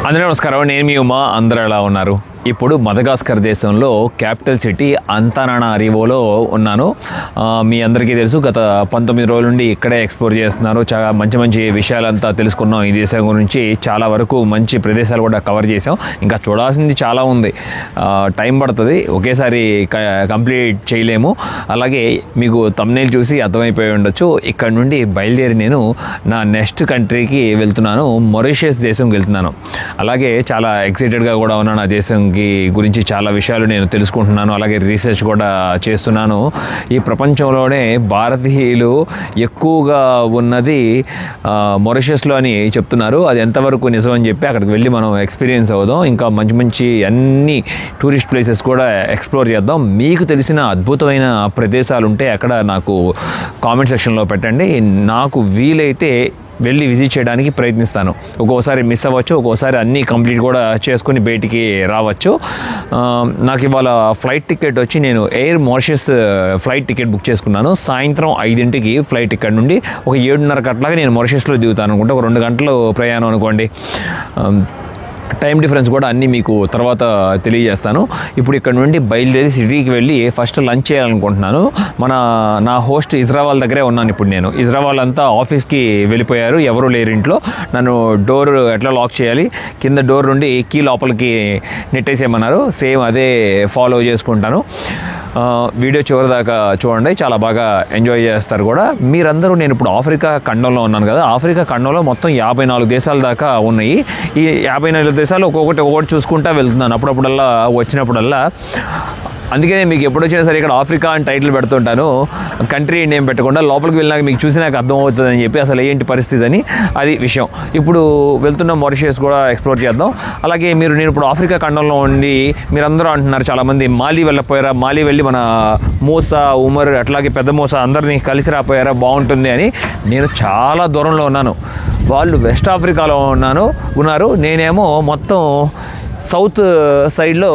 అందరూ నమస్కారం. నేను మీ ఉమా. అందరూ ఎలా ఉన్నారు? ఇప్పుడు మదగాస్కర్ దేశంలో క్యాపిటల్ సిటీ అంతానానారివోలో ఉన్నాను. మీ అందరికీ తెలుసు, గత 19 రోజుల నుండి ఇక్కడే ఎక్స్ప్లోర్ చేస్తున్నారు. చాలా మంచి విషయాలంతా తెలుసుకున్నాం. ఈ దేశం గురించి చాలా వరకు మంచి ప్రదేశాలు కూడా కవర్ చేసాం. ఇంకా చూడాల్సింది చాలా ఉంది. టైం పడుతుంది, ఒకేసారి కంప్లీట్ చేయలేము. అలాగే మీకు థంబ్నెయిల్ చూసి అర్థమైపోయి ఉండొచ్చు. ఇక్కడ నుండి బయలుదేరి నేను నా నెక్స్ట్ కంట్రీకి వెళ్తున్నాను. మారిషస్ దేశంకి వెళ్తున్నాను. అలాగే చాలా ఎక్సైటెడ్గా కూడా ఉన్నాను. ఆ దేశం గురించి చాలా విషయాలు నేను తెలుసుకుంటున్నాను. అలాగే రీసెర్చ్ కూడా చేస్తున్నాను. ఈ ప్రపంచంలోనే భారతీయులు ఎక్కువగా ఉన్నది మారిషస్లో అని చెప్తున్నారు. అది ఎంతవరకు నిజం అని చెప్పి అక్కడికి వెళ్ళి మనం ఎక్స్పీరియన్స్ అవుదాం. ఇంకా మంచి అన్ని టూరిస్ట్ ప్లేసెస్ కూడా ఎక్స్ప్లోర్ చేద్దాం. మీకు తెలిసిన అద్భుతమైన ప్రదేశాలు ఉంటే అక్కడ నాకు కామెంట్ సెక్షన్లో పెట్టండి. నాకు వీలైతే వెళ్ళి విజిట్ చేయడానికి ప్రయత్నిస్తాను. ఒక్కోసారి మిస్ అవ్వచ్చు, ఒక్కోసారి అన్నీ కంప్లీట్ కూడా చేసుకుని బయటికి రావచ్చు. నాకు ఇవాళ ఫ్లైట్ టికెట్ వచ్చి నేను air Mauritius flight ticket book చేసుకున్నాను. సాయంత్రం 5ంటికి ఫ్లైట్ టికెట్ నుండి ఒక 7:30 అట్లాగా నేను మారిషస్లో దిగుతాను అనుకుంటే ఒక 2 గంటలు ప్రయాణం అనుకోండి. టైం డిఫరెన్స్ కూడా అన్నీ మీకు తర్వాత తెలియజేస్తాను. ఇప్పుడు ఇక్కడ నుండి బయలుదేరి సిటీకి వెళ్ళి ఫస్ట్ లంచ్ చేయాలనుకుంటున్నాను. నా హోస్ట్ ఇజ్రావాల్ దగ్గరే ఉన్నాను. ఇప్పుడు నేను ఇజ్రావాల్ అంతా ఆఫీస్కి వెళ్ళిపోయారు, ఎవరు లేరు ఇంట్లో. నన్ను డోర్ ఎట్లా లాక్ చేయాలి, కింద డోర్ నుండి కీ లోపలికి నెట్టేసేయమన్నారు. సేమ్ అదే ఫాలో చేసుకుంటాను. వీడియో చివరిదాకా చూడండి, చాలా బాగా ఎంజాయ్ చేస్తారు కూడా మీరందరూ. నేను ఇప్పుడు ఆఫ్రికా ఖండంలో ఉన్నాను కదా. ఆఫ్రికా ఖండంలో మొత్తం 54 దేశాల దాకా ఉన్నాయి. ఈ 54 దేశాలు ఒక్కొక్కటి చూసుకుంటా వెళ్తున్నాను అప్పుడప్పుడల్లా వచ్చినప్పుడల్లా. అందుకే మీకు ఎప్పుడు వచ్చినా సరే ఇక్కడ ఆఫ్రికా అని టైటిల్ పెడుతుంటాను, కంట్రీ నేమ్ పెట్టకుండా. లోపలికి వెళ్ళినాక మీకు చూసినాక అర్థమవుతుందని చెప్పి అసలు ఏంటి పరిస్థితి అని, అది విషయం. ఇప్పుడు వెళ్తున్న మారిషస్ కూడా ఎక్స్ప్లోర్ చేద్దాం. అలాగే నేను ఇప్పుడు ఆఫ్రికా ఖండంలో ఉండి మీరందరూ అంటున్నారు చాలామంది, మాలి వెళ్ళపోయారా, మాలి వెళ్ళి మన మూసా, ఉమర్ అట్లాగే పెద్ద మూసా అందరినీ కలిసి రాపోయారా, బాగుంటుంది అని. నేను చాలా దూరంలో ఉన్నాను. వాళ్ళు వెస్ట్ ఆఫ్రికాలో ఉన్నారు. నేనేమో మొత్తం సౌత్ సైడ్లో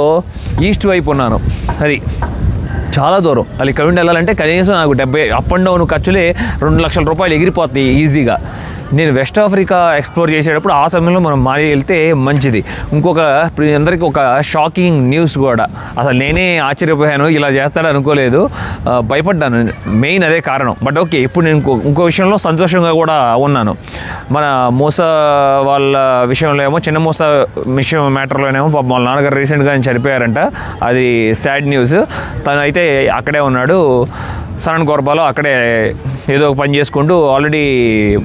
ఈస్ట్ వైపు ఉన్నాను. అది చాలా దూరం. అది ఇక్కడ నుండి వెళ్ళాలంటే కనీసం నాకు 70 అప్ అండ్ డౌన్ ఖర్చులే 2 లక్షల రూపాయలు ఎగిరిపోతాయి ఈజీగా. నేను వెస్ట్ ఆఫ్రికా ఎక్స్ప్లోర్ చేసేటప్పుడు ఆ సమయంలో మనం మాలి వెళ్తే మంచిది. అందరికీ ఒక షాకింగ్ న్యూస్ కూడా. అసలు నేనే ఆశ్చర్యపోయాను, ఇలా చేస్తాడు అనుకోలేదు, భయపడ్డాను. మెయిన్ అదే కారణం. బట్ ఓకే, ఇప్పుడు నేను ఇంకో విషయంలో సంతోషంగా కూడా ఉన్నాను. మన మూసా వాళ్ళ విషయంలో ఏమో, చిన్న మూసా మ్యాటర్లోనేమో పాపం వాళ్ళ నాన్నగారు రీసెంట్గా చనిపోయారంట. అది సాడ్ న్యూస్. తను అయితే అక్కడే ఉన్నాడు, సరన్ గోర్బాలో అక్కడే ఏదో ఒక పని చేసుకుంటూ. ఆల్రెడీ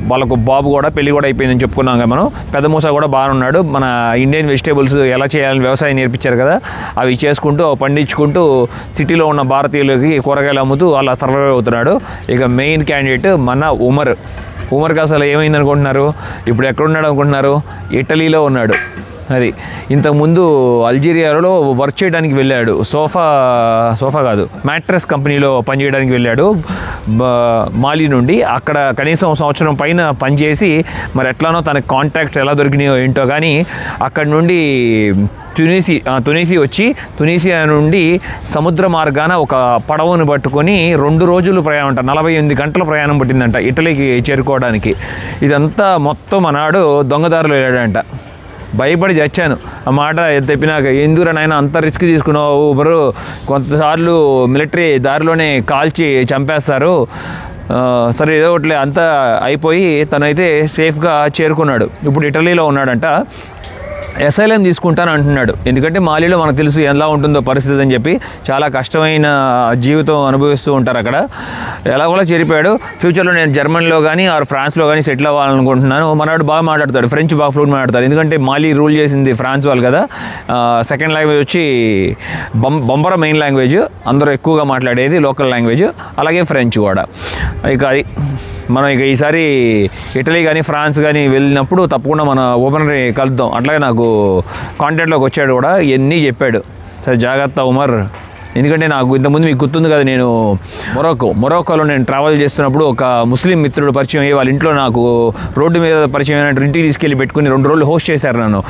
వాళ్ళకు బాబు కూడా పెళ్లి కూడా అయిపోయిందని చెప్పుకున్నాం కదా మనం. పెద్ద మూసా కూడా బాగానే ఉన్నాడు. మన ఇండియన్ వెజిటేబుల్స్ ఎలా చేయాలని వ్యవసాయం నేర్పించారు కదా, అవి చేసుకుంటూ పండించుకుంటూ సిటీలో ఉన్న భారతీయులకి కూరగాయలు అమ్ముతూ అలా సర్వైవ్ అవుతున్నాడు. ఇక మెయిన్ క్యాండిడేట్ మన ఉమర్కి అసలు ఏమైంది అనుకుంటున్నారు? ఇప్పుడు ఎక్కడున్నాడు అనుకుంటున్నారు? ఇటలీలో ఉన్నాడు. అది ఇంతకుముందు అల్జీరియాలో వర్క్ చేయడానికి వెళ్ళాడు. సోఫా కాదు, మ్యాట్రెస్ కంపెనీలో పనిచేయడానికి వెళ్ళాడు మాలి నుండి. అక్కడ కనీసం సంవత్సరం పైన పనిచేసి మరి ఎట్లానో తనకు కాంటాక్ట్స్ ఎలా దొరికినాయో ఏంటో కానీ అక్కడి నుండి తునీసియా నుండి సముద్ర మార్గాన ఒక పడవను పట్టుకొని 2 రోజులు ప్రయాణం అంట, 48 గంటల ప్రయాణం పట్టిందంట ఇటలీకి చేరుకోవడానికి. ఇదంతా మొత్తం ఆనాడు దొంగదారులు వెళ్ళాడంట. భయపడి చచ్చాను ఆ మాట చెప్పినాక. ఎందుకురా నాయన అంత రిస్క్ తీసుకున్నావు, బరు కొంతసార్లు మిలిటరీ దారిలోనే కాల్చి చంపేస్తారు. సరే ఏదో ఒకటి అంతా అయిపోయి తనైతే సేఫ్గా చేరుకున్నాడు. ఇప్పుడు ఇటలీలో ఉన్నాడంట. అసైలం తీసుకుంటాను అంటున్నాడు. ఎందుకంటే మాలిలో మనకు తెలుసు ఎలా ఉంటుందో పరిస్థితి అని చెప్పి. చాలా కష్టమైన జీవితం అనుభవిస్తూ ఉంటారు అక్కడ. ఎలా కూడా చేరిపోయాడు. ఫ్యూచర్లో నేను జర్మనీలో కానీ ఫ్రాన్స్లో కానీ సెటిల్ అవ్వాలనుకుంటున్నాను. మనవాడు బాగా మాట్లాడతాడు, ఫ్రెంచ్ బాగా ఫ్లూట్ మాట్లాడతాడు. ఎందుకంటే మాలి రూల్ చేసింది ఫ్రాన్స్ వాళ్ళు కదా. సెకండ్ లాంగ్వేజ్ వచ్చి బొంబరా మెయిన్ లాంగ్వేజ్, అందరూ ఎక్కువగా మాట్లాడేది లోకల్ లాంగ్వేజ్. అలాగే ఫ్రెంచ్ కూడా. ఇక అది మనం ఈసారి ఇటలీ కానీ ఫ్రాన్స్ కానీ వెళ్ళినప్పుడు తప్పకుండా మన ఓపెనర్ కలుద్దాం. అట్లాగే నాకు కాంటాక్ట్లోకి వచ్చాడు కూడా, ఇవన్నీ చెప్పాడు. సరే జాగ్రత్త ఉమర్, ఎందుకంటే నాకు ఇంతకుముందు మీకు గుర్తుంది కదా, నేను మొరాకోలో నేను ట్రావెల్ చేస్తున్నప్పుడు ఒక ముస్లిం మిత్రుడు పరిచయం అయ్యి వాళ్ళ ఇంట్లో నాకు రోడ్డు మీద పరిచయం అయినట్టు ఇంటికి తీసుకెళ్ళి పెట్టుకుని 2 రోజులు హోస్ట్ చేశారు నన్ను.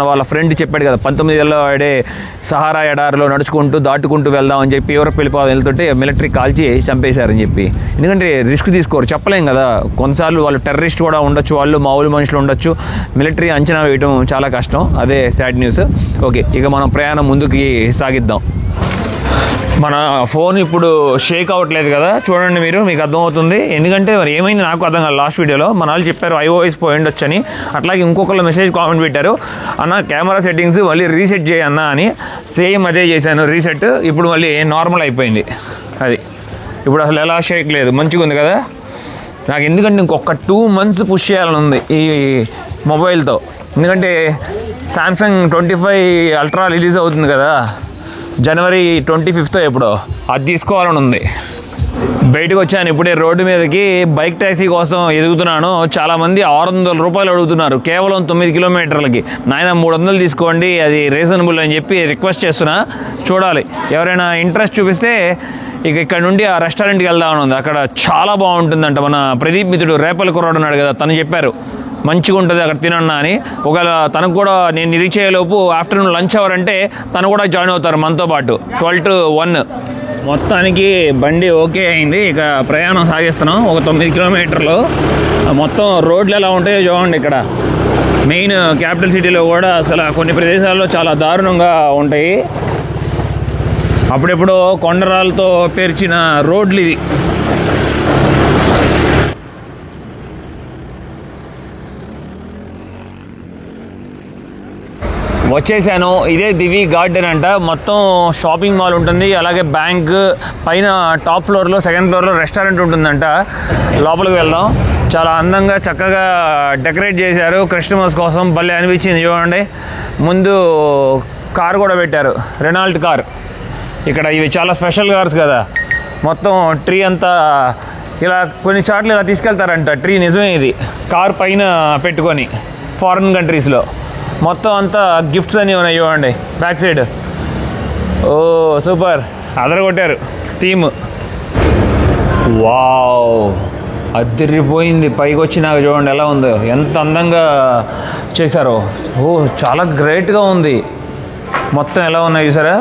వాళ్ళ ఫ్రెండ్ చెప్పాడు కదా 19 ఏళ్ళ వాడే సహారా ఎడారిలో దాటుకుంటూ వెళ్దాం అని చెప్పి యూరప్ వెళ్తుంటే మిలిటరీ కాల్చి చంపేశారని చెప్పి. ఎందుకంటే రిస్క్ తీసుకోరు, చెప్పలేం కదా, కొన్నిసార్లు వాళ్ళు టెర్రరిస్ట్ కూడా ఉండొచ్చు, వాళ్ళు మామూలు మనుషులు ఉండొచ్చు. మిలిటరీ అంచనా వేయడం చాలా కష్టం. అదే సాడ్ న్యూస్. ఓకే, ఇక మనం ప్రయాణం ముందుకి సాగిద్దాం. మన ఫోన్ ఇప్పుడు షేక్ అవ్వట్లేదు కదా, చూడండి మీరు, మీకు అర్థమవుతుంది. ఎందుకంటే మరి ఏమైంది నాకు అర్థం కాదు. లాస్ట్ వీడియోలో మన వాళ్ళు చెప్పారు iOS పోయి ఉండొచ్చని. అట్లాగే ఇంకొకళ్ళు మెసేజ్ కామెంట్ పెట్టారు, అన్న కెమెరా సెట్టింగ్స్ మళ్ళీ రీసెట్ చేయన్నా అని. సేమ్ అదే చేశాను రీసెట్, ఇప్పుడు మళ్ళీ నార్మల్ అయిపోయింది. అది ఇప్పుడు అసలు ఎలా షేక్ లేదు, మంచిగా ఉంది కదా. నాకు ఎందుకంటే ఇంకొక 2 months పుష్ చేయాలని ఉంది ఈ మొబైల్తో. ఎందుకంటే శాంసంగ్ 25 అల్ట్రా రిలీజ్ అవుతుంది కదా, జనవరి 25th ఎప్పుడో, అది తీసుకోవాలని ఉంది. బయటకు వచ్చాను ఇప్పుడే రోడ్డు మీదకి, బైక్ ట్యాక్సీ కోసం ఎదుగుతున్నాను. చాలామంది 600 రూపాయలు అడుగుతున్నారు కేవలం 9 కిలోమీటర్లకి. నాయన 300 తీసుకోండి, అది రీజనబుల్ అని చెప్పి రిక్వెస్ట్ చేస్తున్నా. చూడాలి, ఎవరైనా ఇంట్రెస్ట్ చూపిస్తే ఇక్కడ నుండి ఆ రెస్టారెంట్కి వెళ్దామని ఉంది. అక్కడ చాలా బాగుంటుందంట. మన ప్రదీప్ మిత్రుడు రేపల కుర్రాడు ఉన్నాడు కదా, తను చెప్పారు మంచిగా ఉంటుంది అక్కడ తినన్నా అని. ఒకవేళ తనకు కూడా నేను రీచ్ అయ్యేలోపు ఆఫ్టర్నూన్ లంచ్ అవర్ అంటే తను కూడా జాయిన్ అవుతారు మనతో పాటు 12 to 1. మొత్తానికి బండి ఓకే అయింది. ఇక ప్రయాణం సాగిస్తున్నాం ఒక 9 కిలోమీటర్లు. మొత్తం రోడ్లు ఎలా ఉంటాయో చూడండి. ఇక్కడ మెయిన్ క్యాపిటల్ సిటీలో కూడా అసలు కొన్ని ప్రదేశాల్లో చాలా దారుణంగా ఉంటాయి. అప్పుడెప్పుడో కొండరాలతో పేర్చిన రోడ్లు ఇవి. వచ్చేసాను. ఇదే దివి గార్డెన్ అంట. మొత్తం షాపింగ్ మాల్ ఉంటుంది, అలాగే బ్యాంక్, పైన టాప్ ఫ్లోర్లో 2nd floorలో రెస్టారెంట్ ఉంటుందంట. లోపలికి వెళ్దాం. చాలా అందంగా చక్కగా డెకరేట్ చేశారు క్రిస్టమస్ కోసం, భలే అనిపించింది చూడండి. ముందు కార్ కూడా పెట్టారు, రెనాల్ట్ కార్. ఇక్కడ ఇవి చాలా స్పెషల్ కార్స్ కదా. మొత్తం ట్రీ అంతా ఇలా కొన్ని చోట్ల ఇలా తీసుకెళ్తారంట. ట్రీ నిజమే, ఇది కార్ పైన పెట్టుకొని ఫారిన్ కంట్రీస్లో. మొత్తం అంతా గిఫ్ట్స్ అని ఉన్నాయి చూడండి బ్యాక్ సైడ్. ఓ సూపర్, అదరగొట్టారు థీమ్. వావ్, అదిరిపోయింది. పైకి వచ్చి నాకు చూడండి ఎలా ఉందో, ఎంత అందంగా చేశారో. ఓ చాలా గ్రేట్గా ఉంది. మొత్తం ఎలా ఉన్నాయి చూసారా,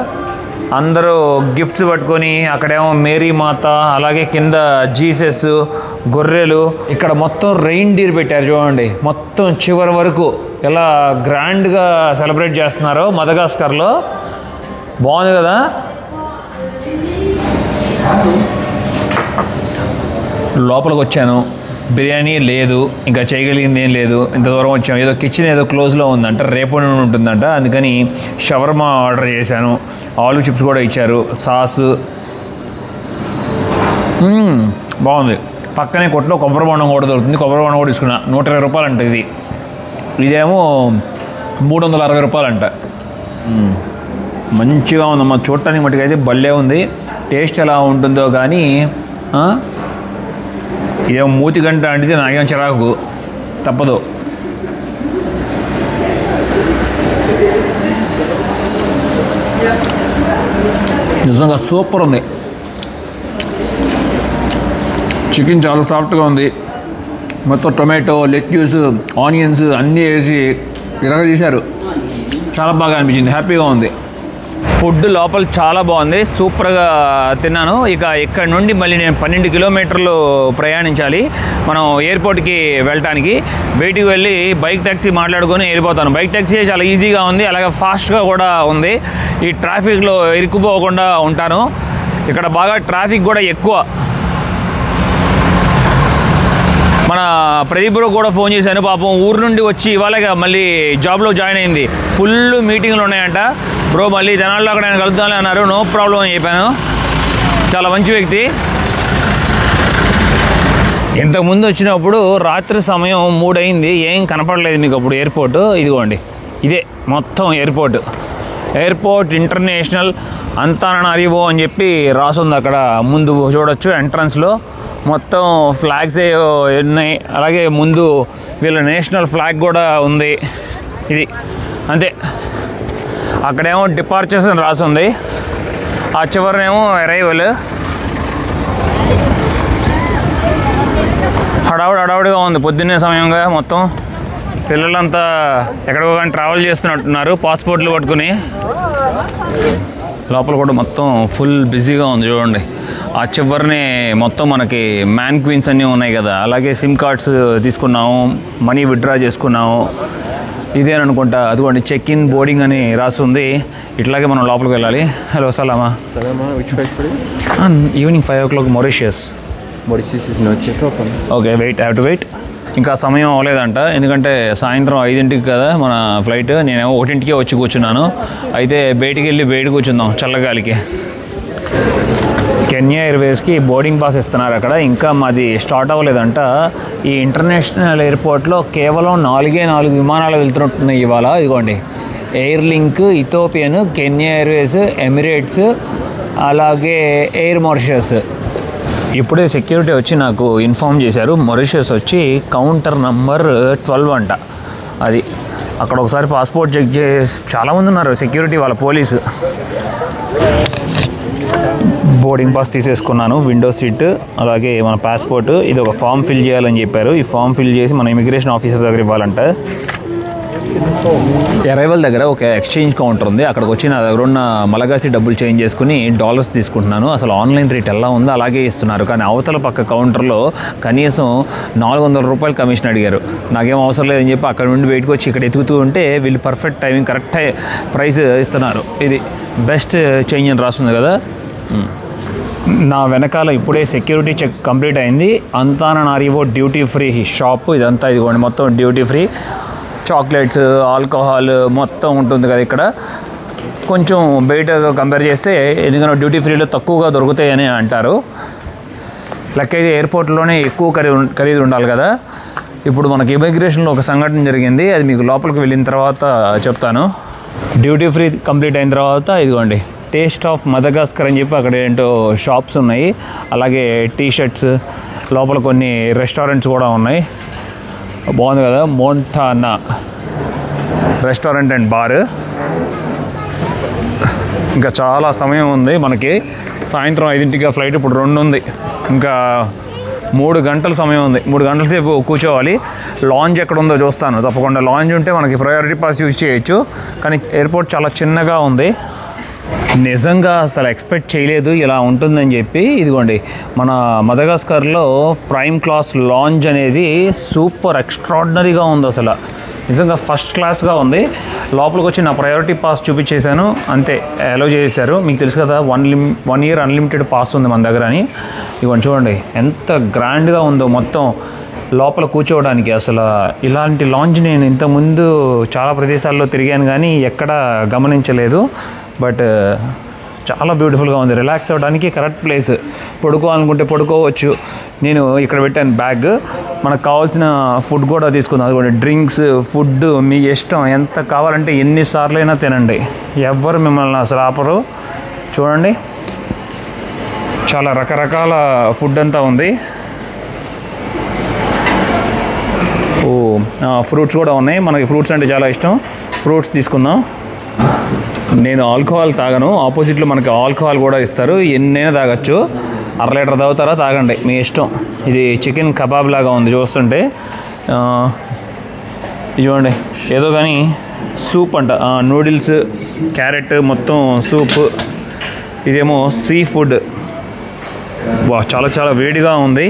అందరూ గిఫ్ట్స్ పట్టుకొని. అక్కడేమో మేరీ మాత, అలాగే కింద జీసస్, గొర్రెలు. ఇక్కడ మొత్తం రెయిన్డీర్ పెట్టారు చూడండి. మొత్తం చివరి వరకు ఎలా గ్రాండ్గా సెలబ్రేట్ చేస్తున్నారో మదగాస్కర్లో. బాగుంది కదా. లోపలికి వచ్చాను, బిర్యానీ లేదు, ఇంకా చేయగలిగింది ఏం లేదు. ఇంత దూరం వచ్చాము, ఏదో కిచెన్ ఏదో క్లోజ్లో ఉందంట, రేపు ఉంటుందంట. అందుకని షవర్మా ఆర్డర్ చేశాను. ఆలు చిప్స్ కూడా ఇచ్చారు, సాసు. బాగుంది. పక్కనే కొట్లో కొబ్బరి బొండం కూడా దొరుకుతుంది. కొబ్బరి బొండం కూడా తీసుకున్నా. 120 రూపాయలు అంట ఇది. ఇదేమో 360 రూపాయలు అంట. మంచిగా ఉందమ్మా, చూడటానికి మట్టుకైతే భలే ఉంది. టేస్ట్ ఎలా ఉంటుందో కానీ ఇదేమో మూతి గంట అంటే నాకేం చిరాకు, తప్పదు. నిజంగా సూపర్ ఉంది. చికెన్ చాలా సాఫ్ట్గా ఉంది. మొత్తం టొమాటో, లెట్యూస్, ఆనియన్స్ అన్నీ వేసి ఇరగ తీశారు. చాలా బాగా అనిపించింది, హ్యాపీగా ఉంది. ఫుడ్ లోపల చాలా బాగుంది, సూపర్గా తిన్నాను. ఇక ఇక్కడ నుండి మళ్ళీ నేను 12 కిలోమీటర్లు ప్రయాణించాలి మనం ఎయిర్పోర్ట్కి వెళ్ళటానికి. బయటికి వెళ్ళి బైక్ ట్యాక్సీ మాట్లాడుకొని వెళ్ళిపోతాను. బైక్ ట్యాక్సీ చాలా ఈజీగా ఉంది, అలాగే ఫాస్ట్గా కూడా ఉంది. ఈ ట్రాఫిక్లో ఇరుక్కుపోకుండా ఉంటాను. ఇక్కడ బాగా ట్రాఫిక్ కూడా ఎక్కువ. మన ప్రదీప్ బ్రో కూడా ఫోన్ చేశాను, పాపం ఊరు నుండి వచ్చి ఇవాళగా మళ్ళీ జాబ్లో జాయిన్ అయింది. ఫుల్ మీటింగ్లు ఉన్నాయంట. బ్రో మళ్ళీ జనాల్లో అక్కడ నేను కలుద్దామని అన్నారు. నో ప్రాబ్లం అని చెప్పాను. చాలా మంచి వ్యక్తి. ఇంతకుముందు వచ్చినప్పుడు రాత్రి సమయం 3 అయింది, ఏం కనపడలేదు మీకు అప్పుడు ఎయిర్పోర్ట్. ఇదిగోండి, ఇదే మొత్తం ఎయిర్పోర్ట్ ఇంటర్నేషనల్ అంతానారివో అని చెప్పి రాసుంది అక్కడ ముందు చూడొచ్చు. ఎంట్రన్స్లో మొత్తం ఫ్లాగ్స్ ఉన్నాయి, అలాగే ముందు వీళ్ళ నేషనల్ ఫ్లాగ్ కూడా ఉంది. ఇది అంతే. అక్కడేమో డిపార్చర్స్ అని రాసుంది. ఆ చివరనేమో అరైవల్. హడావుడిగా ఉంది పొద్దున్నే సమయంగా. మొత్తం పిల్లలంతా ఎక్కడికో కానీ ట్రావెల్ చేస్తున్నట్టున్నారు పాస్పోర్ట్లు పట్టుకుని. లోపల కూడా మొత్తం ఫుల్ బిజీగా ఉంది చూడండి. ఆ చివరిని మొత్తం మనకి మ్యాన్ క్వీన్స్ అన్నీ ఉన్నాయి కదా, అలాగే సిమ్ కార్డ్స్ తీసుకున్నాము, మనీ విత్డ్రా చేసుకున్నాము. ఇదేననుకుంటా, అదిగోండి చెక్ ఇన్ బోర్డింగ్ అని రాస్తుంది. ఇట్లాగే మనం లోపలికి వెళ్ళాలి. హలో సలామా. Evening 5 o'clock Mauritius is not yet open. Okay wait, have to wait. ఇంకా సమయం అవ్వలేదంట, ఎందుకంటే సాయంత్రం 5 కదా మన ఫ్లైట్. నేనేమో 1 వచ్చి కూర్చున్నాను. అయితే బయటికి వెళ్ళి బయట కూర్చుందాం చల్లగాలికి. కెన్యా ఎయిర్వేస్కి బోర్డింగ్ పాస్ ఇస్తున్నారు అక్కడ. ఇంకా మాది స్టార్ట్ అవ్వలేదంట. ఈ ఇంటర్నేషనల్ ఎయిర్పోర్ట్లో కేవలం 4 విమానాలు వెళ్తున్నట్టున్నాయి ఇవాళ. ఇదిగోండి air link, Ethiopian, Kenya Airways, Emirates, అలాగే ఎయిర్ మారిషస్. ఇప్పుడే సెక్యూరిటీ వచ్చి నాకు ఇన్ఫామ్ చేశారు, మారిషస్ వచ్చి కౌంటర్ నంబర్ 12 అంట. అది అక్కడ ఒకసారి పాస్పోర్ట్ చెక్ చేసి చాలామంది ఉన్నారు సెక్యూరిటీ వాళ్ళ, పోలీసు. బోర్డింగ్ పాస్ తీసేసుకున్నాను, విండో సీట్, అలాగే మన పాస్పోర్ట్. ఇది ఒక ఫామ్ ఫిల్ చేయాలని చెప్పారు. ఈ ఫామ్ ఫిల్ చేసి మన ఇమిగ్రేషన్ ఆఫీసర్ దగ్గర ఇవ్వాలంట. అరైవల్ దగ్గర ఒక ఎక్స్చేంజ్ కౌంటర్ ఉంది. అక్కడికి వచ్చి నా దగ్గర ఉన్న మలగాసి డబ్బులు చేంజ్ చేసుకుని డాలర్స్ తీసుకుంటున్నాను. అసలు ఆన్లైన్ రేట్ ఎలా ఉందో అలాగే ఇస్తున్నారు. కానీ అవతల పక్క కౌంటర్లో కనీసం 400 రూపాయలు కమిషన్ అడిగారు. నాకేం అవసరం లేదని చెప్పి అక్కడ నుండి బయటకు వచ్చి ఇక్కడ ఎతుకుతూ ఉంటే వీళ్ళు పర్ఫెక్ట్ టైమింగ్, కరెక్ట్ ప్రైస్ ఇస్తున్నారు. ఇది బెస్ట్ చేంజ్ అని రాస్తుంది కదా. నా వెనకాల ఇప్పుడే సెక్యూరిటీ చెక్ కంప్లీట్ అయింది. అంతానారివో డ్యూటీ ఫ్రీ షాప్ ఇదంతా. ఇదిగోండి మొత్తం డ్యూటీ ఫ్రీ, చాక్లెట్స్, ఆల్కహాల్ మొత్తం ఉంటుంది కదా ఇక్కడ. కొంచెం బయట కంపేర్ చేస్తే ఎందుకంటే డ్యూటీ ఫ్రీలో తక్కువగా దొరుకుతాయని అంటారు. లెక్క అయితే ఎయిర్పోర్ట్లోనే ఎక్కువ ఖరీదు ఉండాలి కదా. ఇప్పుడు మనకి ఇమిగ్రేషన్లో ఒక సంఘటన జరిగింది, అది మీకు లోపలికి వెళ్ళిన తర్వాత చెప్తాను. డ్యూటీ ఫ్రీ కంప్లీట్ అయిన తర్వాత ఇదిగోండి టేస్ట్ ఆఫ్ మదగాస్కర్ అని చెప్పి అక్కడ ఏంటో షాప్స్ ఉన్నాయి. అలాగే టీ షర్ట్స్, లోపల కొన్ని రెస్టారెంట్స్ కూడా ఉన్నాయి. బాగుంది కదా, మోంటానా రెస్టారెంట్ అండ్ బార్. ఇంకా చాలా సమయం ఉంది మనకి. సాయంత్రం 5 ఫ్లైట్, ఇప్పుడు 2 ఉంది. ఇంకా 3 గంటల సమయం ఉంది. 3 గంటల సేపు కూర్చోవాలి. లాంజ్ ఎక్కడ ఉందో చూస్తాను తప్పకుండా. లాంజ్ ఉంటే మనకి ప్రయారిటీ పాస్ యూజ్ చేయొచ్చు. కానీ ఎయిర్పోర్ట్ చాలా చిన్నగా ఉంది. నిజంగా అసలు ఎక్స్పెక్ట్ చేయలేదు ఇలా ఉంటుందని చెప్పి. ఇదిగోండి మన మదగాస్కర్లో ప్రైమ్ క్లాస్ లాంజ్ అనేది సూపర్ ఎక్స్ట్రాడినరీగా ఉంది. అసలు నిజంగా ఫస్ట్ క్లాస్గా ఉంది. లోపలికి వచ్చి నా ప్రయారిటీ పాస్ చూపించేశాను, అంతే అలో చేశారు. మీకు తెలుసు కదా 1 year అన్లిమిటెడ్ పాస్ ఉంది మన దగ్గర అని. ఇవన్నీ చూడండి ఎంత గ్రాండ్గా ఉందో మొత్తం లోపల కూర్చోవడానికి. అసలు ఇలాంటి లాంజ్ నేను ఇంతకుముందు చాలా ప్రదేశాల్లో తిరిగాను కానీ ఎక్కడా గమనించలేదు. బట్ చాలా బ్యూటిఫుల్గా ఉంది. రిలాక్స్ అవ్వడానికి కరెక్ట్ ప్లేస్. పడుకోవాలనుకుంటే పడుకోవచ్చు. నేను ఇక్కడ పెట్టాను బ్యాగ్. మనకు కావాల్సిన ఫుడ్ కూడా తీసుకుందాం. అదిగోండి డ్రింక్స్, ఫుడ్ మీ ఇష్టం, ఎంత కావాలంటే ఎన్నిసార్లు అయినా తినండి. ఎవ్వరు మిమ్మల్ని అసలు ఆపరు. చూడండి చాలా రకరకాల ఫుడ్ అంతా ఉంది. ఫ్రూట్స్ కూడా ఉన్నాయి. మనకి ఫ్రూట్స్ అంటే చాలా ఇష్టం. ఫ్రూట్స్ తీసుకుందాం. నేను ఆల్కహాల్ తాగను. ఆపోజిట్లో మనకి ఆల్కహాల్ కూడా ఇస్తారు, ఎన్నైనా తాగొచ్చు. 1/2 లీటర్ తాగుతారా తాగండి, మీ ఇష్టం. ఇది చికెన్ కబాబ్ లాగా ఉంది చూస్తుంటే. ఇది చూడండి ఏదో కానీ సూప్ అంట, నూడిల్స్, క్యారెట్ మొత్తం సూప్. ఇదేమో సీ ఫుడ్. వా చాలా చాలా వేడిగా ఉంది.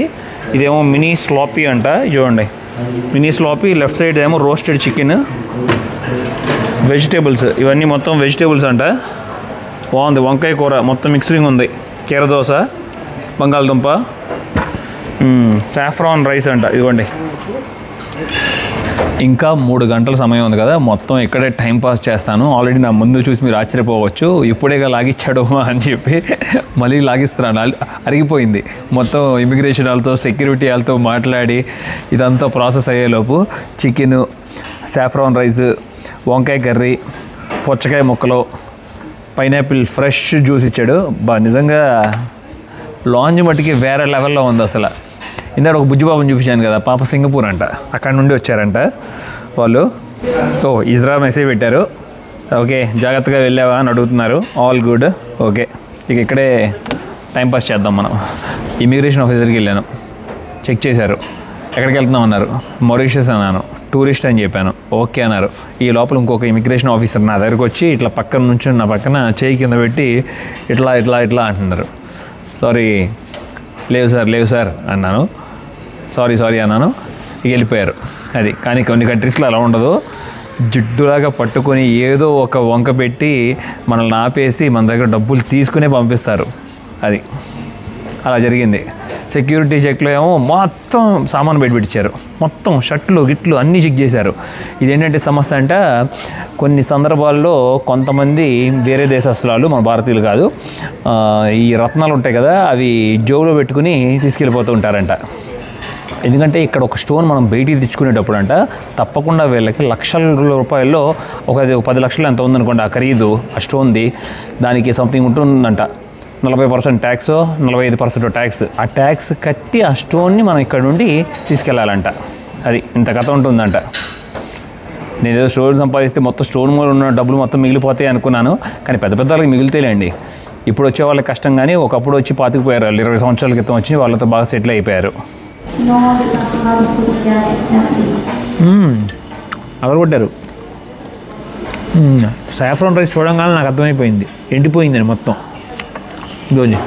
ఇదేమో మినీ స్లాపీ అంట. చూడండి మినీ స్లాపీ. లెఫ్ట్ సైడ్ ఏమో రోస్టెడ్ చికెన్, వెజిటేబుల్స్. ఇవన్నీ మొత్తం వెజిటేబుల్స్ అంట. బాగుంది. వంకాయ కూర మొత్తం మిక్సింగ్ ఉంది. కీరదోస, బంగాళదుంప, సాఫ్రాన్ రైస్ అంట. ఇదిగోండి ఇంకా 3 గంటల సమయం ఉంది కదా, మొత్తం ఇక్కడే టైం పాస్ చేస్తాను. ఆల్రెడీ నా ముందు చూసి మీరు ఆశ్చర్యపోవచ్చు, ఇప్పుడేగా లాగిచ్చాడు అని చెప్పి మళ్ళీ లాగిస్తున్నాను. అరిగిపోయింది మొత్తం. ఇమిగ్రేషన్ వాళ్ళతో, సెక్యూరిటీ వాళ్ళతో మాట్లాడి ఇదంతా ప్రాసెస్ అయ్యేలోపు చికెను, సాఫ్రాన్ రైస్, వంకాయ కర్రీ, పుచ్చకాయ ముక్కలు, పైనాపిల్ ఫ్రెష్ జ్యూస్ ఇచ్చాడు. నిజంగా లాంజ్ మట్టికి వేరే లెవెల్లో ఉంది అసలు. ఇందాక ఒక బుజ్జిబాబుని చూపించాను కదా, పాప సింగపూర్ అంట, అక్కడ నుండి వచ్చారంట వాళ్ళు. ఇజ్రా మెసేజ్ పెట్టారు. ఓకే జాగ్రత్తగా వెళ్ళావా అని అడుగుతున్నారు. All good. ఓకే ఇక ఇక్కడే టైంపాస్ చేద్దాం మనం. ఇమిగ్రేషన్ ఆఫీసర్కి వెళ్ళాను, చెక్ చేశారు. ఎక్కడికి వెళ్తున్నాం అన్నారు. మారిషియస్ అన్నాను. టూరిస్ట్ అని చెప్పాను. ఓకే అన్నారు. ఈ లోపల ఇంకొక ఇమిగ్రేషన్ ఆఫీసర్ నా దగ్గరకు వచ్చి ఇట్లా పక్కన నుంచి నా పక్కన చేయి కింద పెట్టి ఇట్లా ఇట్లా ఇట్లా అంటున్నారు. సారీ లేవు సార్ అన్నాను. సారీ అన్నాను. ఇక వెళ్ళిపోయారు. అది కానీ కొన్ని కంట్రీస్లో అలా ఉండదు. జిడ్డులాగా పట్టుకొని ఏదో ఒక వంక పెట్టి మనల్ని ఆపేసి మన దగ్గర డబ్బులు తీసుకునే పంపిస్తారు. అది అలా జరిగింది. సెక్యూరిటీ చెక్లో ఏమో మొత్తం సామాను పెట్టించారు. మొత్తం షర్ట్లు గిట్లు అన్నీ చెక్ చేశారు. ఇదేంటంటే సమస్య అంటే కొన్ని సందర్భాల్లో కొంతమంది వేరే దేశస్తులు, మన భారతీయులు కాదు, ఈ రత్నాలు ఉంటాయి కదా అవి జోబులో పెట్టుకుని తీసుకెళ్ళిపోతూ ఉంటారంట. ఎందుకంటే ఇక్కడ ఒక స్టోన్ మనం బయటికి తెచ్చుకునేటప్పుడు అంట తప్పకుండా వీళ్ళకి లక్షల రూపాయల్లో ఒక 10 లక్షలు ఎంత ఉందనుకోండి ఆ ఖరీదు ఆ స్టోన్ది, దానికి సంథింగ్ ఉంటుందంట. 40% ట్యాక్స్, 45% ట్యాక్స్. ఆ ట్యాక్స్ కట్టి ఆ స్టోన్ని మనం ఇక్కడ నుండి తీసుకెళ్ళాలంట. అది ఇంత కథ ఉంటుందంట. నేను ఏదో స్టోన్ సంపాదిస్తే మొత్తం స్టోన్ మూల ఉన్న డబ్బులు మొత్తం మిగిలిపోతాయి అనుకున్నాను. కానీ పెద్ద పెద్ద వాళ్ళకి మిగులుతాయిలేండి. ఇప్పుడు వచ్చే వాళ్ళకి కష్టం, కానీ ఒకప్పుడు వచ్చి పాతుకుపోయారు. వాళ్ళు 20 సంవత్సరాల క్రితం వచ్చి వాళ్ళతో బాగా సెటిల్ అయిపోయారు. అగరగొట్టారు. సాఫ్రాన్ రైస్ చూడంగానే నాకు అర్థమైపోయింది, ఎండిపోయిందని మొత్తం. ఇదిగోండి,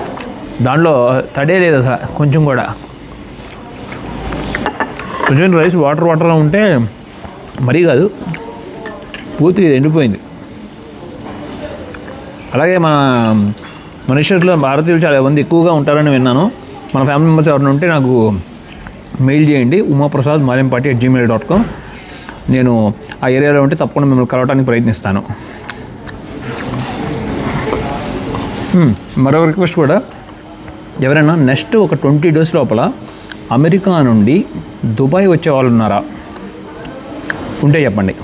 దాంట్లో తడే లేదు అసలు కొంచెం కూడా. కొంచెం రైస్ వాటర్గా ఉంటే మరీ కాదు, పూర్తిగా ఎండిపోయింది. అలాగే మన మనుషుల్లో భారతీయులు చాలా మంది ఎక్కువగా ఉంటారని విన్నాను. మన ఫ్యామిలీ మెంబర్స్ ఎవరైనా ఉంటే నాకు మెయిల్ చేయండి, umaprasad@gmail.com. నేను ఆ ఏరియాలో ఉంటే తప్పకుండా మిమ్మల్ని కలవడానికి ప్రయత్నిస్తాను. మరో రిక్వెస్ట్ కూడా, ఎవరైనా నెక్స్ట్ ఒక 20 days లోపల అమెరికా నుండి దుబాయ్ వచ్చే వాళ్ళు ఉన్నారా? ఉంటే చెప్పండి.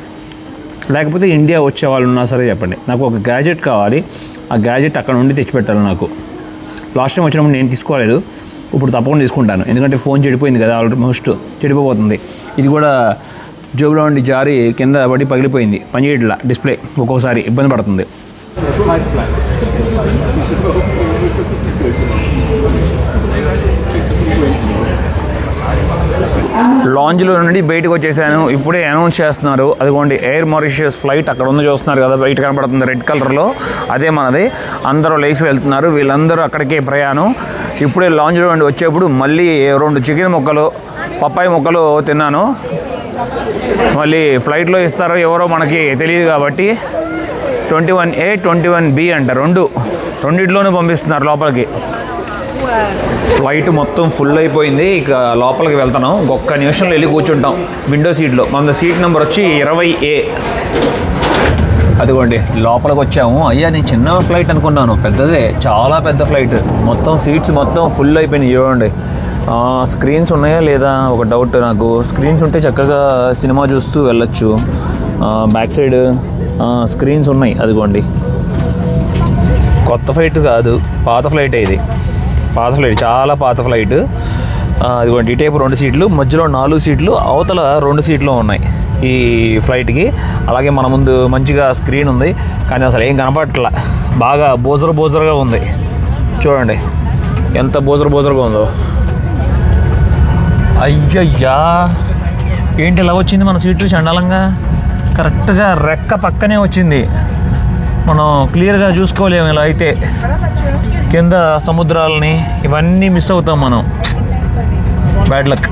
లేకపోతే ఇండియా వచ్చే వాళ్ళు ఉన్నా సరే చెప్పండి. నాకు ఒక గ్యాజెట్ కావాలి. ఆ గ్యాజెట్ అక్కడ నుండి తెచ్చిపెట్టాలి నాకు. లాస్ట్ టైం వచ్చినప్పుడు నేను తీసుకోలేదు, ఇప్పుడు తప్పకుండా తీసుకుంటాను. ఎందుకంటే ఫోన్ చెడిపోయింది కదా, ఆల్మోస్ట్ చెడిపోతుంది. ఇది కూడా జోబులో ఉండి జారి కింద పడి పగిలిపోయింది, పనిచేయట్లా డిస్ప్లే, ఒక్కోసారి ఇబ్బంది పడుతుంది. లాంజ్లో నుండి బయటకు వచ్చేసాను. ఇప్పుడే అనౌన్స్ చేస్తున్నారు, అదిగోండి ఎయిర్ మారిషియస్ ఫ్లైట్ అక్కడ ఉంది, చూస్తున్నారు కదా బయట కనబడుతుంది రెడ్ కలర్లో, అదే మనది. అందరూ లేచి వెళ్తున్నారు, వీళ్ళందరూ అక్కడికే ప్రయాణం. ఇప్పుడే లాంజ్లో నుండి వచ్చేప్పుడు మళ్ళీ 2 చికెన్ ముక్కలు, పప్పాయి ముక్కలు తిన్నాను. మళ్ళీ ఫ్లైట్లో ఇస్తారో ఎవరో మనకి తెలియదు కాబట్టి 21A 21B అంట, రెండిట్లోనూ పంపిస్తున్నారు లోపలికి. ఫ్లైట్ మొత్తం ఫుల్ అయిపోయింది. ఇక లోపలికి వెళ్తాను. ఒక్క నిమిషంలో వెళ్ళి కూర్చుంటాం విండో సీట్లో. మన సీట్ నెంబర్ వచ్చి 20A. అదిగోండి లోపలికి వచ్చాము. అయ్యా నేను చిన్న ఫ్లైట్ అనుకున్నాను, పెద్దదే, చాలా పెద్ద ఫ్లైట్. మొత్తం సీట్స్ మొత్తం ఫుల్ అయిపోయినాయి. చూడండి, స్క్రీన్స్ ఉన్నాయా లేదా ఒక డౌట్ నాకు. స్క్రీన్స్ ఉంటే చక్కగా సినిమా చూస్తూ వెళ్ళొచ్చు. బ్యాక్ సైడ్ స్క్రీన్స్ ఉన్నాయి. అదిగోండి, కొత్త ఫ్లైట్ కాదు, పాత ఫ్లైటే ఇది. పాత ఫ్లైట్, చాలా పాత ఫ్లైట్. అదిగోండి ఇటేపు 2 సీట్లు, మధ్యలో 4 సీట్లు, అవతల 2 సీట్లు ఉన్నాయి ఈ ఫ్లైట్కి. అలాగే మన ముందు మంచిగా స్క్రీన్ ఉంది, కానీ అసలు ఏం కనపడట్లా. బాగా బోజరగా ఉంది. చూడండి ఎంత బోజరగా ఉందో. అయ్యయ్యా, ఏంటి ఇలా వచ్చింది మన సీటు చండాలంగా? కరెక్ట్గా రెక్క పక్కనే వచ్చింది. మనం క్లియర్గా చూసుకోలేము ఇలా అయితే. కింద సముద్రాలని ఇవన్నీ మిస్ అవుతాం మనం. Bad luck.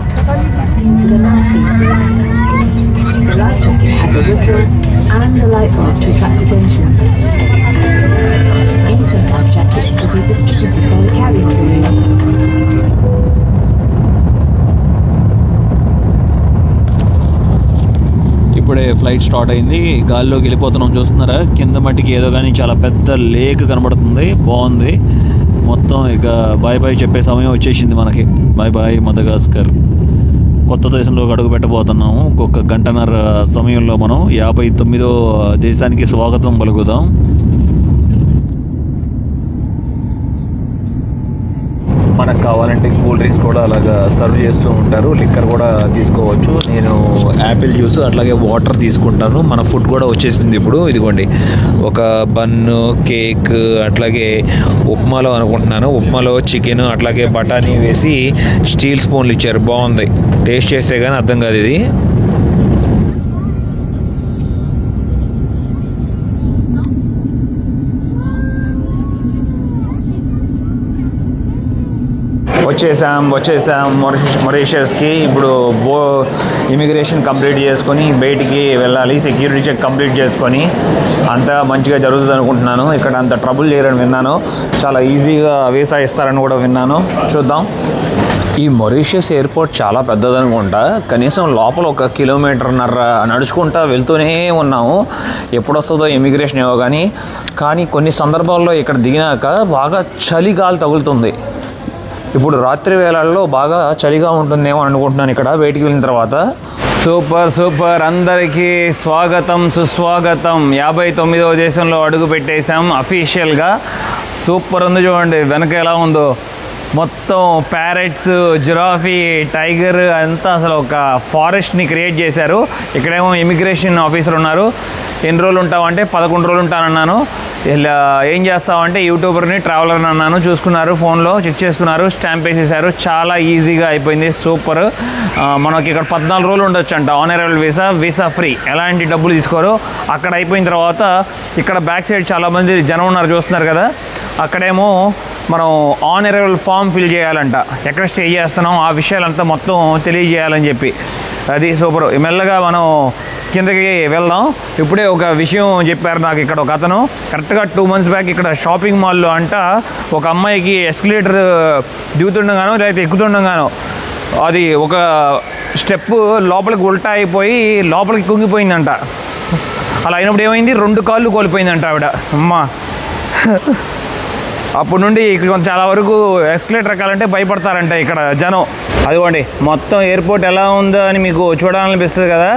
ఇప్పుడే ఫ్లైట్ స్టార్ట్ అయింది. గాల్లోకి వెళ్ళిపోతున్నాం, చూస్తున్నారా కింద మట్టికి ఏదో కానీ చాలా పెద్ద లేక్ కనబడుతుంది. బాగుంది మొత్తం. ఇక బాయ్ బాయ్ చెప్పే సమయం వచ్చేసింది మనకి. Bye bye Madagascar. కొత్త దేశంలోకి అడుగు పెట్టబోతున్నాము. ఇంకొక 1.5 గంటల సమయంలో మనం 59వ దేశానికి స్వాగతం పలుకుదాం. మనకు కావాలంటే కూల్ డ్రింక్స్ కూడా అలాగా సర్వ్ చేస్తూ ఉంటారు, లిక్కర్ కూడా తీసుకోవచ్చు. నేను యాపిల్ జ్యూస్ అట్లాగే వాటర్ తీసుకుంటాను. మన ఫుడ్ కూడా వచ్చేసింది ఇప్పుడు. ఇదిగోండి ఒక బన్ను, కేక్, అట్లాగే ఉప్మాలో అనుకుంటున్నాను. ఉప్మాలో చికెన్ అట్లాగే బఠానీ వేసి స్టీల్ స్పూన్లు ఇచ్చారు, బాగుంది. టేస్ట్ చేస్తే కానీ అర్థం కాదు ఇది. వచ్చేసాం మొరీషియస్కి. ఇప్పుడు ఇమిగ్రేషన్ కంప్లీట్ చేసుకొని బయటికి వెళ్ళాలి. సెక్యూరిటీ చెక్ కంప్లీట్ చేసుకొని అంతా మంచిగా జరుగుతుంది అనుకుంటున్నాను. ఇక్కడ అంత ట్రబుల్ చేయరని విన్నాను, చాలా ఈజీగా వీసా ఇస్తారని కూడా విన్నాను. చూద్దాం. ఈ మొరీషియస్ ఎయిర్పోర్ట్ చాలా పెద్దదనుకుంటా. కనీసం లోపల 1.5 కిలోమీటర్న్నర నడుచుకుంటా వెళ్తూనే ఉన్నాము. ఎప్పుడు వస్తుందో ఇమిగ్రేషన్ ఏవో కానీ కొన్ని సందర్భాల్లో ఇక్కడ దిగినాక బాగా చలి గాలి తగులుతుంది. ఇప్పుడు రాత్రి వేళల్లో బాగా చలిగా ఉంటుందేమో అనుకుంటున్నాను ఇక్కడ బయటికి వెళ్ళిన తర్వాత. సూపర్ అందరికీ స్వాగతం సుస్వాగతం. 59వ దేశంలో అడుగు పెట్టేశాం అఫీషియల్గా. సూపర్ ఉంది చూడండి వెనక ఎలా ఉందో. మొత్తం ప్యారెట్స్, జిరాఫీ, టైగర్ అంతా అసలు ఒక ఫారెస్ట్ని క్రియేట్ చేశారు. ఇక్కడేమో ఇమిగ్రేషన్ ఆఫీసర్ ఉన్నారు. ఎన్ని రోజులు ఉంటావంటే 11 రోజులు ఉంటానన్నాను. ఇలా ఏం చేస్తామంటే యూట్యూబర్ని, ట్రావెలర్ని అన్నాను. చూసుకున్నారు, ఫోన్లో చెక్ చేసుకున్నారు, స్టాంప్ వేసేసారు. చాలా ఈజీగా అయిపోయింది. సూపర్. మనకి ఇక్కడ 14 రోజులు ఉండొచ్చు అంట ఆన్ అరైవల్ వీసా ఫ్రీ, ఎలాంటి డబ్బులు తీసుకోరు. అక్కడ అయిపోయిన తర్వాత ఇక్కడ బ్యాక్ సైడ్ చాలామంది జనం ఉన్నారు, చూస్తున్నారు కదా. అక్కడేమో మనం ఆన్ అరైవల్ ఫామ్ ఫిల్ చేయాలంట, ఎక్కడ స్టే చేస్తున్నాం ఆ విషయాలంతా మొత్తం తెలియజేయాలని చెప్పి. అది సూపర్. మెల్లగా మనం కిందకి వెళ్దాం. ఇప్పుడే ఒక విషయం చెప్పారు నాకు ఇక్కడ ఒక అతను. కరెక్ట్గా 2 months బ్యాక్ ఇక్కడ షాపింగ్ మాల్లో అంట ఒక అమ్మాయికి ఎస్కలేటర్ దిగుతుండగానో లేకపోతే ఎక్కుతుండగానో అది ఒక స్టెప్ లోపలికి ఉల్టా అయిపోయి లోపలికి కుంగిపోయిందంట. అలా అయినప్పుడు ఏమైంది, 2 కాళ్ళు కోల్పోయిందంట ఆవిడ. అమ్మా, అప్పటి నుండి ఇక్కడ చాలా వరకు ఎస్కలేటర్ ఎక్కాలంటే భయపడతారంట ఇక్కడ జనం. అదిగోండి మొత్తం ఎయిర్పోర్ట్ ఎలా ఉందో అని మీకు చూడాలనిపిస్తుంది కదా.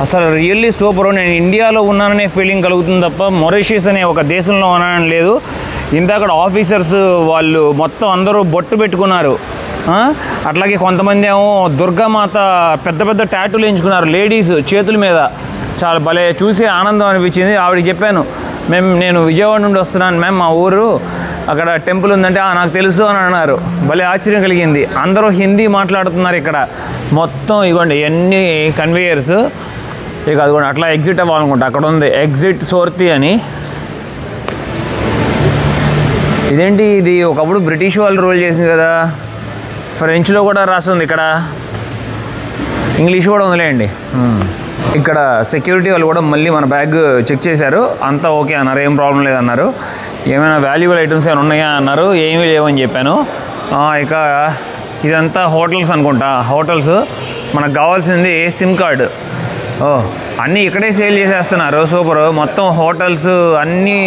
అసలు రియల్లీ సూపర్. నేను ఇండియాలో ఉన్నాననే ఫీలింగ్ కలుగుతుంది తప్ప మొరీషియస్ అనే ఒక దేశంలో ఉన్నానని లేదు. ఇందాక ఆఫీసర్స్ వాళ్ళు మొత్తం అందరూ బొట్టు పెట్టుకున్నారు. అట్లాగే కొంతమంది ఏమో దుర్గామాత పెద్ద పెద్ద టాటూలు వేయించుకున్నారు లేడీస్ చేతుల మీద. చాలా భలే చూసి ఆనందం అనిపించింది. ఆవిడకి చెప్పాను, నేను విజయవాడ నుండి వస్తున్నాను మ్యామ్, మా ఊరు అక్కడ టెంపుల్ ఉందంటే నాకు తెలుసు అని అన్నారు. భలే ఆశ్చర్యం కలిగింది. అందరూ హిందీ మాట్లాడుతున్నారు ఇక్కడ మొత్తం. ఇవ్వండి ఎన్ని కన్వేయర్స్. ఇక అదిగోండి అట్లా ఎగ్జిట్ అవ్వాలనుకుంటా. అక్కడ ఉంది ఎగ్జిట్ సోర్తి అని. ఇదేంటి, ఇది ఒకప్పుడు బ్రిటిష్ వాళ్ళు రూల్ చేసింది కదా. ఫ్రెంచ్లో కూడా రాస్తుంది ఇక్కడ, ఇంగ్లీష్ కూడా ఉందిలేండి. ఇక్కడ సెక్యూరిటీ వాళ్ళు కూడా మళ్ళీ మన బ్యాగ్ చెక్ చేశారు. అంతా ఓకే అన్నారు, ఏం ప్రాబ్లం లేదన్నారు. ఏమైనా వాల్యుబుల్ ఐటమ్స్ ఏమైనా ఉన్నాయా అన్నారు. ఏమీ లేవని చెప్పాను. ఇక ఇదంతా హోటల్స్ అనుకుంటా. హోటల్స్ మనకు కావాల్సింది సిమ్ కార్డు. అన్నీ ఇక్కడే సేల్ చేసేస్తున్నారు. సూపర్. మొత్తం హోటల్స్ అన్నీ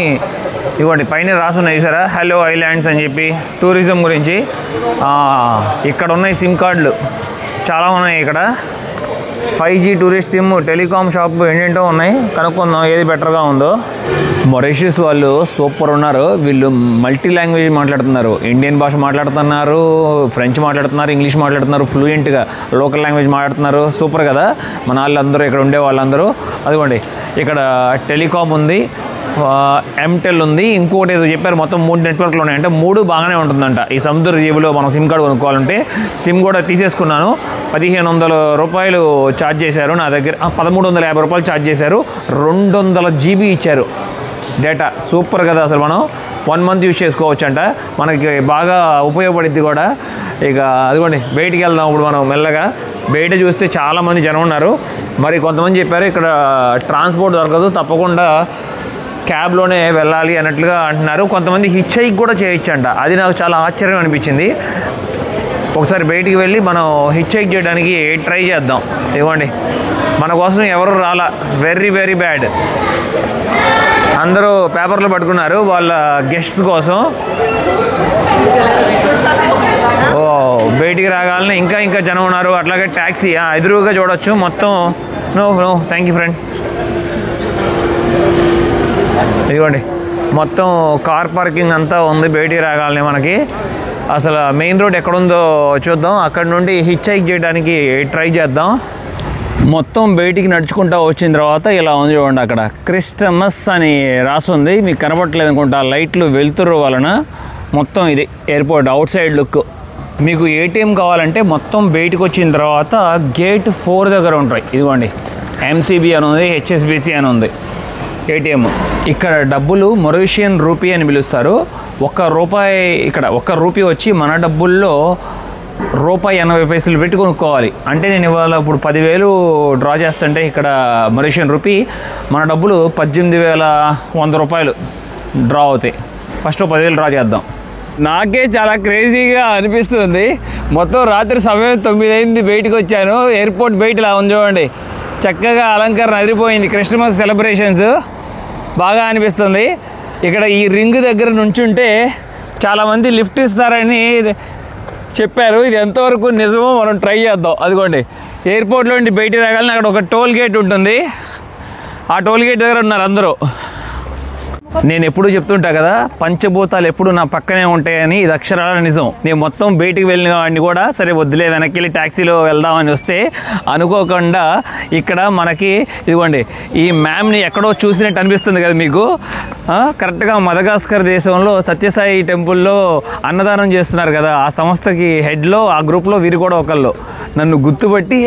ఇవ్వండి పైన రాసున్నాయి చూసారా, హలో ఐలాండ్స్ అని చెప్పి టూరిజం గురించి. ఇక్కడ ఉన్నాయి సిమ్ కార్డులు చాలా ఉన్నాయి ఇక్కడ. 5G tourist SIM, telecom shop ఏంటంటో ఉన్నాయి. కనుక్కుందాం ఏది బెటర్గా ఉందో. మొరీషియస్ వాళ్ళు సూపర్ ఉన్నారు. వీళ్ళు మల్టీ లాంగ్వేజ్ మాట్లాడుతున్నారు. ఇండియన్ భాష మాట్లాడుతున్నారు, ఫ్రెంచ్ మాట్లాడుతున్నారు, ఇంగ్లీష్ మాట్లాడుతున్నారు, ఫ్లూయెంట్గా లోకల్ లాంగ్వేజ్ మాట్లాడుతున్నారు. సూపర్ కదా. మన వాళ్ళందరూ ఇక్కడ ఉండే వాళ్ళందరూ. అదిగోండి ఇక్కడ టెలికాం ఉంది, ఎంటెల్ ఉంది, ఇంకోటి ఏదో చెప్పారు. మొత్తం 3 నెట్వర్క్లు ఉన్నాయంటే 3 బాగానే ఉంటుందంట. ఈ సముద్ర జీవులో మనం సిమ్ కార్డు కొనుక్కోవాలంటే సిమ్ కూడా తీసేసుకున్నాను. 1500 రూపాయలు ఛార్జ్ చేశారు. నా దగ్గర 1350 రూపాయలు ఛార్జ్ చేశారు. 200 GB ఇచ్చారు డేటా. సూపర్ కదా. అసలు మనం 1 month యూజ్ చేసుకోవచ్చు అంట. మనకి బాగా ఉపయోగపడిద్ది కూడా. ఇక అదిగోండి బయటికి వెళ్దాం ఇప్పుడు మనం మెల్లగా. బయట చూస్తే చాలామంది జనం ఉన్నారు. మరి కొంతమంది చెప్పారు ఇక్కడ ట్రాన్స్పోర్ట్ దొరకదు, తప్పకుండా క్యాబ్లోనే వెళ్ళాలి అన్నట్లుగా అంటున్నారు. కొంతమంది హిచ్ హైక్ కూడా చేయొచ్చంట. అది నాకు చాలా ఆశ్చర్యం అనిపించింది. ఒకసారి బయటికి వెళ్ళి మనం హిచ్ హైక్ చేయడానికి ట్రై చేద్దాం. ఇవ్వండి మన కోసం ఎవరు రాలా. Very very bad. అందరూ పేపర్లు పట్టుకున్నారు వాళ్ళ గెస్ట్స్ కోసం. బయటికి రాగాలని ఇంకా జనం ఉన్నారు. అట్లాగే ట్యాక్సీ ఎదురుగా చూడొచ్చు మొత్తం. No thank you friend. ఇదిగోండి మొత్తం కార్ పార్కింగ్ అంతా ఉంది బయటికి రాగాలని మనకి. అసలు మెయిన్ రోడ్ ఎక్కడుందో చూద్దాం. అక్కడ నుండి హిచ్ హైక్ చేయడానికి ట్రై చేద్దాం. మొత్తం బయటికి నడుచుకుంటూ వచ్చిన తర్వాత ఇలా ఉంది చూడండి, అక్కడ క్రిస్టమస్ అని రాసుంది. మీకు కనపడట్లేదు అనుకుంటా, లైట్లు వెలుతురు వలన. మొత్తం ఇది ఎయిర్పోర్ట్ అవుట్ సైడ్ లుక్. మీకు ఏటీఎం కావాలంటే మొత్తం బయటకు వచ్చిన తర్వాత గేట్ 4 దగ్గర ఉంటాయి. ఇదిగోండి, ఎంసీబీ అని ఉంది, హెచ్ఎస్బిసి అని ఉంది ఏటీఎం. ఇక్కడ డబ్బులు మొరీషియన్ రూపీ అని పిలుస్తారు. ₹1 ఇక్కడ ₹1 వచ్చి మన డబ్బుల్లో ₹80 పెట్టి కొనుక్కోవాలి. అంటే నేను ఇవాళ ఇప్పుడు 10,000 డ్రా చేస్తుంటే ఇక్కడ మొరీషియన్ రూపీ మన డబ్బులు ₹18,100 డ్రా అవుతాయి. ఫస్ట్ 10,000 డ్రా చేద్దాం. నాకే చాలా క్రేజీగా అనిపిస్తుంది. మొత్తం రాత్రి సమయం 9 అయింది, బయటకు వచ్చాను. ఎయిర్పోర్ట్ బయట ఇలా ఉంది చూడండి, చక్కగా అలంకరణ అదిరిపోయింది. క్రిస్టమస్ సెలబ్రేషన్స్ బాగా అనిపిస్తుంది. ఇక్కడ ఈ రింగ్ దగ్గర నుంచుంటే చాలామంది లిఫ్ట్ ఇస్తారని చెప్పారు. ఇది ఎంతవరకు నిజమో మనం ట్రై చేద్దాం. అదిగోండి, ఎయిర్పోర్ట్లో నుండి బయటికి రాగాలని అక్కడ ఒక టోల్ గేట్ ఉంటుంది. ఆ టోల్ గేట్ దగ్గర ఉన్నారు అందరూ. నేను ఎప్పుడు చెప్తుంటా కదా, పంచభూతాలు ఎప్పుడు నా పక్కనే ఉంటాయని. ఇది అక్షరాల నిజం. నేను మొత్తం బయటికి వెళ్ళిన వాడిని కూడా సరే వద్దులే వెనక్కి వెళ్ళి ట్యాక్సీలో వెళ్దామని వస్తే అనుకోకుండా ఇక్కడ మనకి ఇదిగోండి ఈ మ్యామ్ని ఎక్కడో చూసినట్టు అనిపిస్తుంది కదా మీకు. కరెక్ట్గా మదగాస్కర్ దేశంలో సత్యసాయి టెంపుల్లో అన్నదానం చేస్తున్నారు కదా, ఆ సంస్థకి హెడ్లో ఆ గ్రూప్లో వీరు కూడా ఒకళ్ళు. నన్ను గుర్తుపట్టి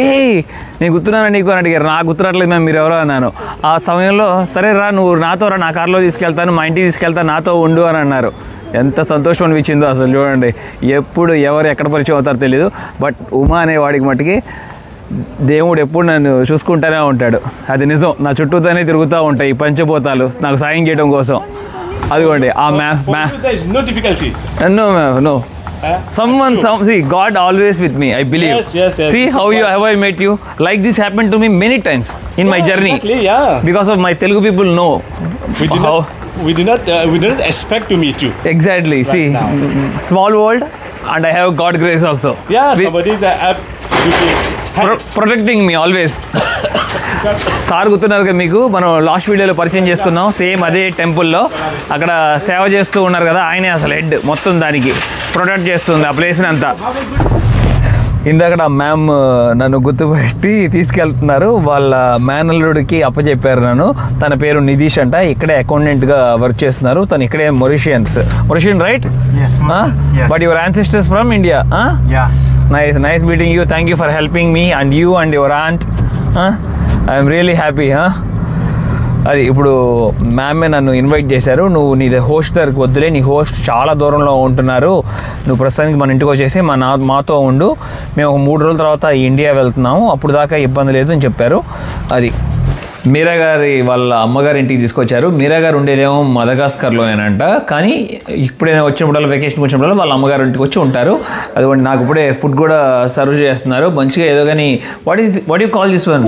నేను గుర్తున్నాను నీకు అని అడిగారు. నాకు గుర్తురాట్లేదు మ్యామ్, మీరు ఎవరో అన్నాను. ఆ సమయంలో సరే రా, నువ్వు నాతో రా, నా కార్లో తీసుకెళ్తాను, మా ఇంటికి తీసుకెళ్తాను, నాతో ఉండు అని అన్నారు. ఎంత సంతోషం అనిపించిందో అసలు చూడండి. ఎప్పుడు ఎవరు ఎక్కడ పరిచయం అవుతారో తెలీదు, బట్ ఉమా అనేవాడికి మట్టుకి దేవుడు ఎప్పుడు నన్ను చూసుకుంటూనే ఉంటాడు. అది నిజం. నా చుట్టూతోనే తిరుగుతూ ఉంటాయి ఈ పంచభూతాలు నాకు సాయం చేయడం కోసం. అదిగోండి ఆ no see, God always with me, I believe. Yes. See how I met you. Like this happened to me many times in my journey. Exactly, yeah. Because of my Telugu people know We didn't expect to meet you. Exactly. Right See, now. small world, and I have God grace also. Yeah, With somebody's protecting me always. Sir గుర్తున్నారు కదా మీకు, మనం last వీడియోలో పరిచయం చేసుకున్నాం. Same అదే టెంపుల్లో అక్కడ సేవ చేస్తూ ఉన్నారు కదా, ఆయనే అసలు హెడ్. మొత్తం దానికి ప్రొటెక్ట్ చేస్తుంది ఆ ప్లేస్ని అంతా. ఇందాక మ్యామ్ నన్ను గుర్తుపెట్టి తీసుకెళ్తున్నారు. వాళ్ళ మేనల్లుడికి అప్పచెప్పారు నన్ను. తన పేరు నితీష్ అంట, ఇక్కడే అకౌంటెంట్గా వర్క్ చేస్తున్నారు. తను ఇక్కడే మొరీషియన్ right? Yes, yes. But your ancestors from India, huh? Yes. Nice meeting you. Thank you for helping me and you and your aunt. I am really happy. అది ఇప్పుడు మ్యామే నన్ను ఇన్వైట్ చేశారు. నువ్వు నీ హోస్ట్ దగ్గరికి వద్దులే, నీ హోస్ట్ చాలా దూరంలో ఉంటున్నారు, నువ్వు ప్రస్తుతానికి మన ఇంటికి వచ్చేసి మాతో ఉండు, మేము ఒక 3 రోజుల తర్వాత ఇండియా వెళ్తున్నాము, అప్పుడు దాకా ఇబ్బంది లేదు అని చెప్పారు. అది మీరా గారి వాళ్ళ అమ్మగారి ఇంటికి తీసుకొచ్చారు. మీరా గారు ఉండేదేమో మదగాస్కర్లోనేనంట, కానీ ఇప్పుడైనా వచ్చినప్పుడల్లా వెకేషన్కి వచ్చినప్పుడల్లా వాళ్ళ అమ్మగారి ఇంటికి వచ్చి ఉంటారు. అదిగోండి, నాకు ఇప్పుడే ఫుడ్ కూడా సర్వ్ చేస్తున్నారు మంచిగా. ఏదో కానీ what you call this one?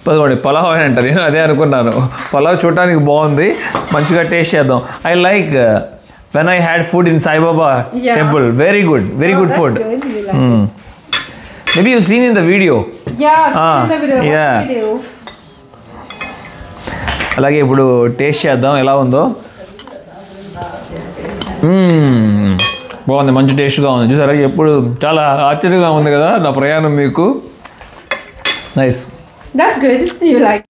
పదకొండి పలావ్ అని అంటారు. నేను అదే అనుకున్నాను. పలావ్ చూడటానికి బాగుంది, మంచిగా టేస్ట్ చేద్దాం. I like when I had food in Saibaba temple. Very good food. Maybe you seen in the video. అలాగే ఇప్పుడు టేస్ట్ చేద్దాం ఎలా ఉందో. బాగుంది, మంచి టేస్ట్గా ఉంది. చూసారా, ఎప్పుడు చాలా ఆశ్చర్యంగా ఉంది కదా నా ప్రయాణం మీకు. Nice. That's good. You like